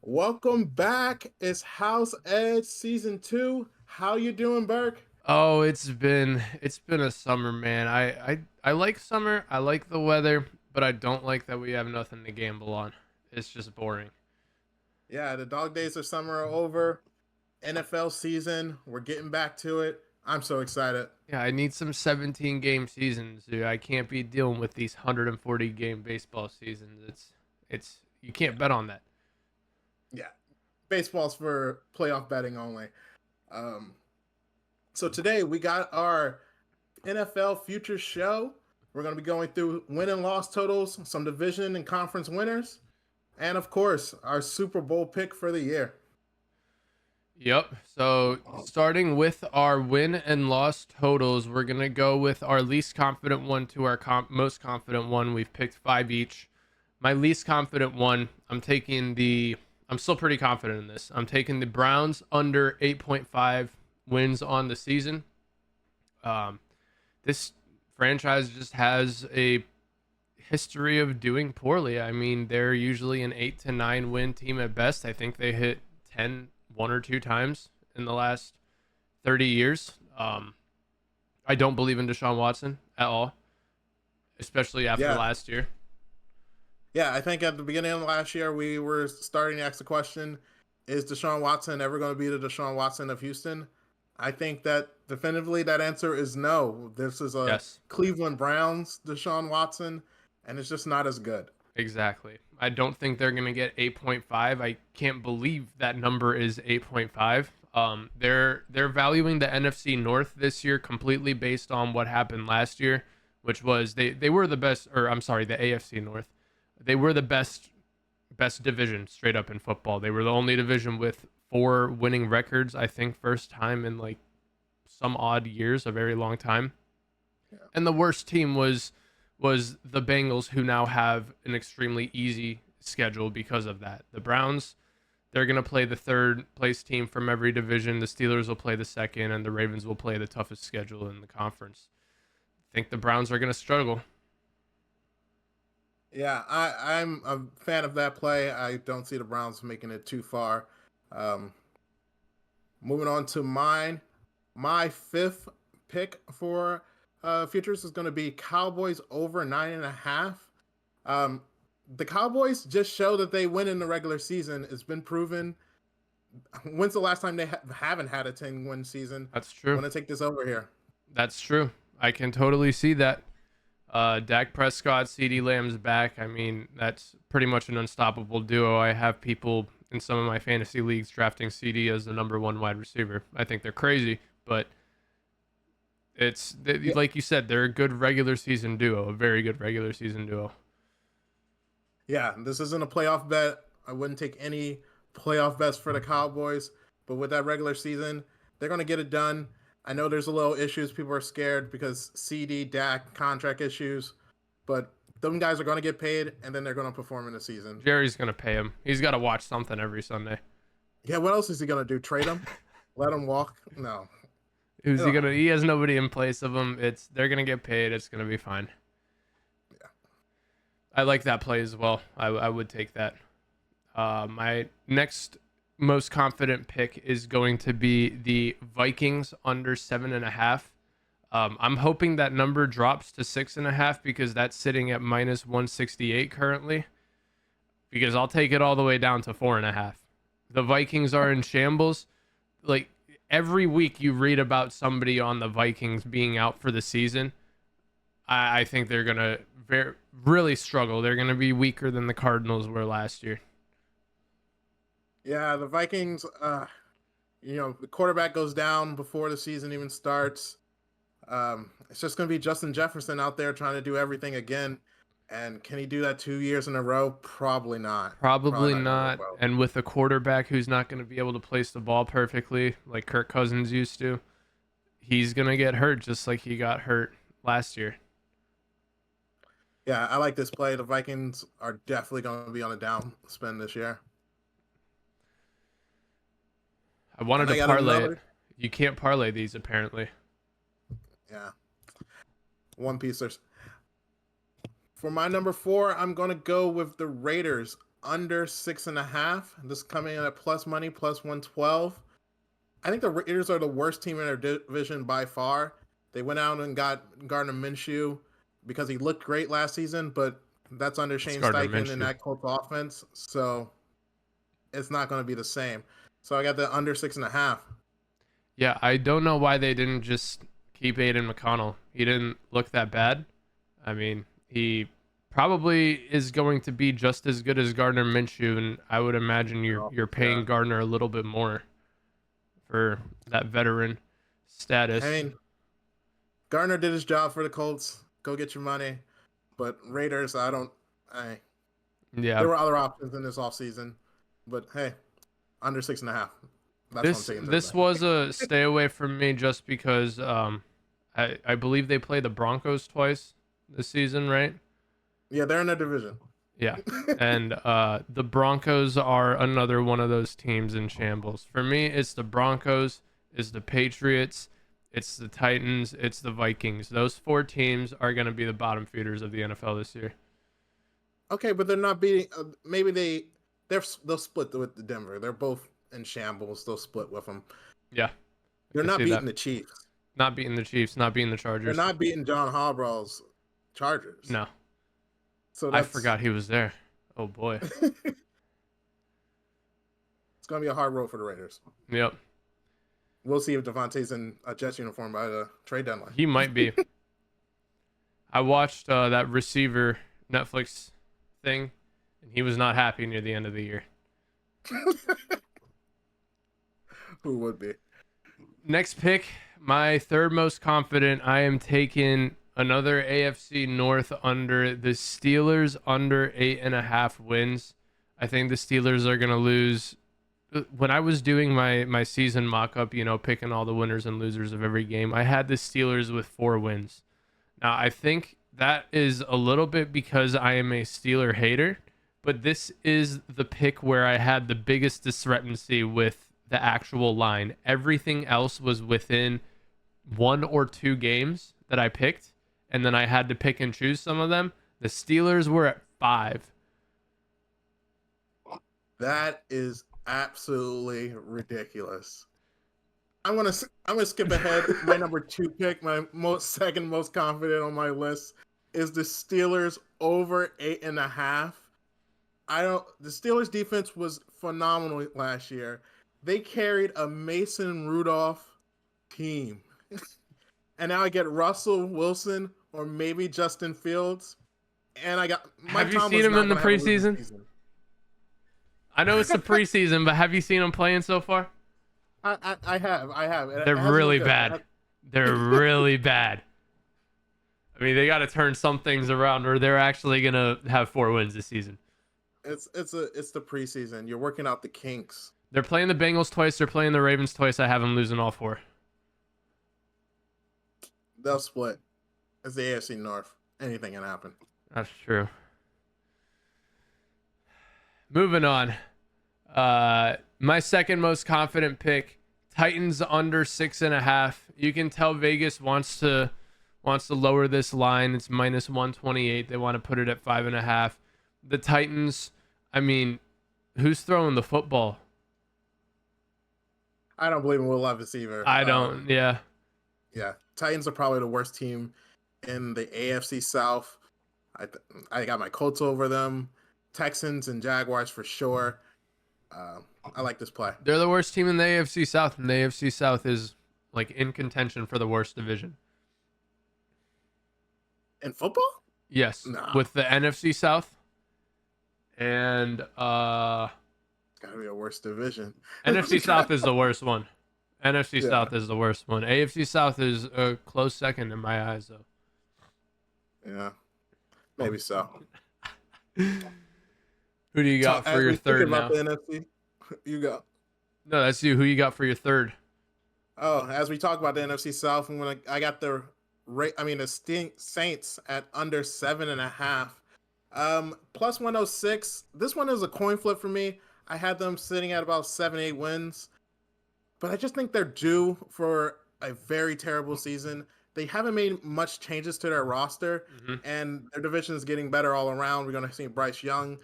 Welcome back. It's House Edge Season 2. How you doing, Burke? Oh, it's been a summer, man. I like summer. I like the weather, but I don't like that we have nothing to gamble on. It's just boring. Yeah, the dog days of summer are over. NFL season, we're getting back to it. I'm so excited. Yeah, I need some 17 game seasons, dude. I can't be dealing with these 140 game baseball seasons. It's you Yeah, can't bet on that. yeah. Baseball's for playoff betting only. Um, so today we got our NFL Future Show. We're going to be going through win and loss totals, some division and conference winners, and of course, our Super Bowl pick for the year. Yep. So starting with our win and loss totals, we're gonna go with our least confident one to our most confident one. We've picked five each. My least confident one, I'm still pretty confident in this. I'm taking the Browns under 8.5 wins on the season. Um, this franchise just has a history of doing poorly. I mean, they're usually an 8 to 9 win team at best. I think they hit 10 one or two times in the last 30 years. I don't believe in Deshaun Watson at all, especially after Yeah, last year. Yeah, I think at the beginning of last year, we were starting to ask the question, is Deshaun Watson ever going to be the Deshaun Watson of Houston? I think that definitively that answer is no. This is a Yes, Cleveland Browns Deshaun Watson, and it's just not as good. exactly. I don't think they're going to get 8.5. I can't believe that number is 8.5. They're valuing the NFC North this year completely based on what happened last year, which was they were the best, or I'm sorry, the AFC North. They were the best division straight up in football. They were the only division with four winning records, I think, first time in like some odd years, a very long time. Yeah. And the worst team was the Bengals, who now have an extremely easy schedule because of that. The Browns, they're going to play the third place team from every division. The Steelers will play the second, and the Ravens will play the toughest schedule in the conference. I think the Browns are going to struggle. Yeah, I'm a fan of that play. I don't see the Browns making it too far. Um, Moving on to mine, my fifth pick for futures is going to be Cowboys over 9.5. Um, the Cowboys just show that they win in the regular season. It's been proven. When's the last time they haven't had a 10-win season? That's I'm true. going to take this over here. That's true. I can totally see that. Dak Prescott, CD Lamb's back. I mean, that's pretty much an unstoppable duo. I have people in some of my fantasy leagues drafting CD as the number one wide receiver. I think they're crazy, but Yeah, like you said, they're a good regular season duo, a very good regular season duo. yeah. This isn't a playoff bet. I wouldn't take any playoff bets for the Cowboys, but with that regular season, they're going to get it done. I know there's a little issues. People are scared because CD, Dak, contract issues, but them guys are going to get paid, and then they're going to perform in the season. Jerry's gonna pay him. He's got to watch something every Sunday. Yeah, what else is he going to do? Trade him? Let him walk? No. Who's he Ugh. gonna? He has nobody in place of him. They're gonna get paid. It's gonna be fine. Yeah. I like that play as well. I would take that. My next most confident pick is going to be the Vikings under 7.5. I'm hoping that number drops to 6.5 because that's sitting at minus 168 currently. Because I'll take it all the way down to 4.5. The Vikings are in shambles. Like every week you read about somebody on the Vikings being out for the season. I think they're gonna really struggle. They're gonna be weaker than the Cardinals were last year. Yeah, the Vikings, the quarterback goes down before the season even starts. It's just going to be Justin Jefferson out there trying to do everything again. And can he do that 2 years in a row? Probably not. Probably Probably not going to work not. well. And with a quarterback who's not going to be able to place the ball perfectly like Kirk Cousins used to, he's going to get hurt just like he got hurt last year. Yeah, I like this play. The Vikings are definitely going to be on a down spin this year. I wanted And to I got parlay it. another. You can't parlay these apparently. Yeah, one piecers. For my number four, I'm going to go with the Raiders under 6.5. This is coming in at plus money, plus 112. I think the Raiders are the worst team in their division by far. They went out and got Gardner Minshew because he looked great last season, but that's under It's Shane Gardner Steichen and Minshew. that Colts offense, so it's not going to be the same. So I got the under 6.5. Yeah, I don't know why they didn't just keep Aiden McConnell. He didn't look that bad. I mean, he probably is going to be just as good as Gardner Minshew, and I would imagine you're paying Yeah. Gardner a little bit more for that veteran I status. mean, Gardner did his job for the Colts. Go get your money. But Raiders, Yeah, there were other options in this offseason. But hey, under 6.5. That's what I'm taking to the this bank. was a stay away from me just because I believe they play the Broncos twice this season, right? Yeah, they're in the division. Yeah. And the Broncos are another one of those teams in shambles. For me, it's the Broncos, it's the Patriots, it's the Titans, it's the Vikings. Those four teams are going to be the bottom feeders of the NFL this year. Okay, but they're not beating. Maybe they'll split with the Denver. They're both in shambles. They'll split with them. Yeah, I They're can not see that. beating the Chiefs. Not beating the Chiefs, not beating the They're Chargers. not beating John Harbaugh's Chargers. No, So I that's forgot he was there. Oh boy. it's gonna be a hard road for the Raiders. Yep. We'll see if Devontae's in a Jets uniform by the trade deadline. He might be. I watched that receiver Netflix thing, and he was not happy near the end of the year. Who would be? Next pick, my third most confident. I am taking another AFC North under the Steelers under 8.5 wins. I think the Steelers are going to lose. When I was doing my season mock up, picking all the winners and losers of every game, I had the Steelers with 4 wins. Now, I think that is a little bit because I am a Steeler hater, but this is the pick where I had the biggest discrepancy with the actual line. Everything else was within 1 or 2 games that I picked, and then I had to pick and choose some of them. The Steelers were at 5. That is absolutely ridiculous. I'm gonna skip ahead. My number 2 pick, my second most confident on my list, is the Steelers over 8.5. The Steelers defense was phenomenal last year. They carried a Mason Rudolph team. And now I get Russell Wilson or maybe Justin Fields. And I got Mike Have you Tomlin's seen him not in the gonna have a losing preseason? season. I know it's the preseason, but have you seen him playing so far? I have. They're really bad. They're really bad. I mean, they got to turn some things around, or they're actually gonna have 4 wins this season. It's the preseason. You're working out the kinks. They're playing the Bengals twice. They're playing the Ravens twice. I have them losing all 4. They'll split. It's the AFC North. Anything can happen. That's true. Moving on. My second most confident pick, Titans under 6.5. You can tell Vegas wants to lower this line. It's minus 128. They want to put it at 5.5. The Titans, I mean, who's throwing the football? I don't believe in Will Levis either. I don't. Yeah. Yeah, Titans are probably the worst team in the AFC South. I got my Colts over them. Texans and Jaguars for sure. I like this play. They're the worst team in the AFC South, and the AFC South is like in contention for the worst division. In football? Yes, Nah. with the NFC South and It's gotta be a worse division. NFC South is the worst one. NFC Yeah. South is the worst one. AFC South is a close second in my eyes, though. Yeah, maybe so. Who do you got for your third now? About the NFC, you go. No, that's you. Who you got for your third? Oh, as we talk about the NFC South, I got the Saints at under 7.5. Plus 106. This one is a coin flip for me. I had them sitting at about 7-8 wins, but I just think they're due for a very terrible season. They haven't made much changes to their roster, and their division is getting better all around. We're going to see Bryce Young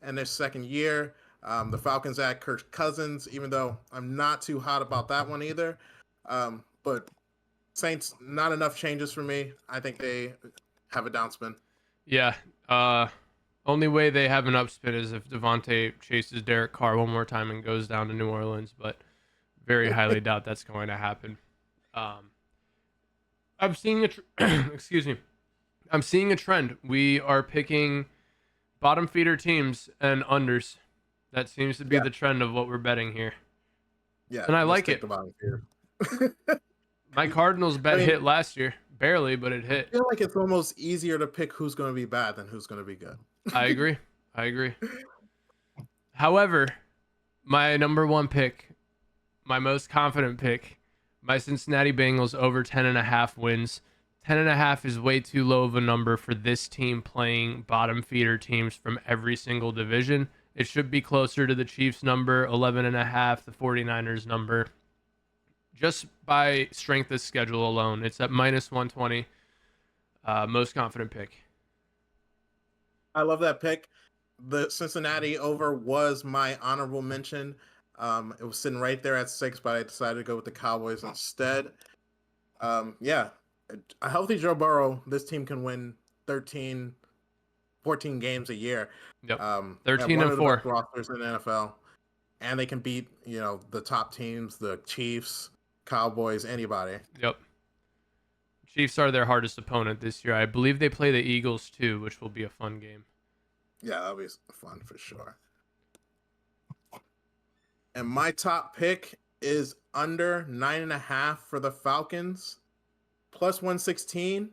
in their second year. The Falcons add Kirk Cousins, even though I'm not too hot about that one either. But Saints, not enough changes for me. I think they have a downspin. Yeah. Only way they have an upspin is if Devontae chases Derek Carr one more time and goes down to New Orleans, but very highly doubt that's going to happen. I'm seeing excuse me. I'm seeing a trend. We are picking bottom feeder teams and unders. That seems to be Yeah. the trend of what we're betting here. Yeah, And I let's like take it. the bottom feeder. My Cardinals bet hit last year. Barely, but it hit. I feel like it's almost easier to pick who's going to be bad than who's going to be good. I agree. However, my number one pick, my most confident pick, my Cincinnati Bengals over 10.5 wins. 10.5 is way too low of a number for this team playing bottom feeder teams from every single division. It should be closer to the Chiefs number, 11.5, the 49ers number. Just by strength of schedule alone, it's at minus 120. Most confident pick. I love that pick. The Cincinnati over was my honorable mention. It was sitting right there at 6, but I decided to go with the Cowboys instead. Yeah, a healthy Joe Burrow, this team can win 13, 14 games a year. Yep. They have 13 one and of the 4. best rosters in the NFL, and they can beat the top teams, the Chiefs, Cowboys, anybody. Yep. Chiefs are their hardest opponent this year. I believe they play the Eagles too, which will be a fun game. Yeah, that'll be fun for sure. And my top pick is under 9.5 for the Falcons, plus 116.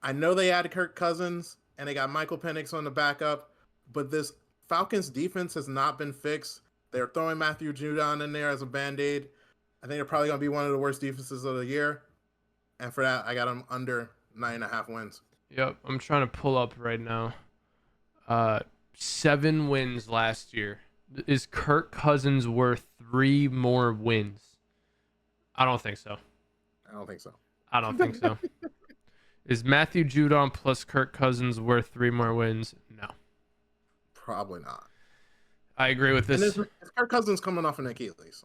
I know they added Kirk Cousins and they got Michael Penix on the backup, but this Falcons defense has not been fixed. They're throwing Matthew Judon in there as a band-aid. I think they're probably going to be one of the worst defenses of the year. And for that, I got them under 9.5 wins. Yep, I'm trying to pull up right now. 7 wins last year. Is Kirk Cousins worth 3 more wins? I don't think so. I don't think so. Is Matthew Judon plus Kirk Cousins worth 3 more wins? No. Probably not. I agree with this. And is Kirk Cousins coming off an Achilles?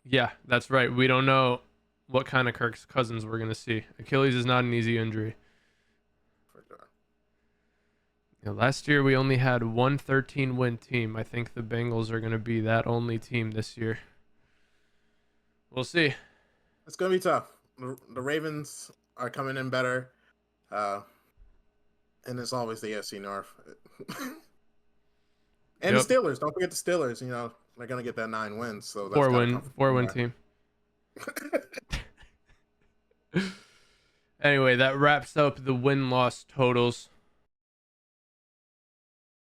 Yeah, that's right. We don't know what kind of Kirk Cousins we're going to see. Achilles is not an easy injury. For sure. Last year we only had one 13-win team. I think the Bengals are going to be that only team this year. We'll see. It's going to be tough. The Ravens are coming in better. And it's always the AFC North. And Yep. the Steelers. Don't forget the Steelers. They're going to get that 9 wins. So that's 4-win team. Anyway, that wraps up the win-loss totals.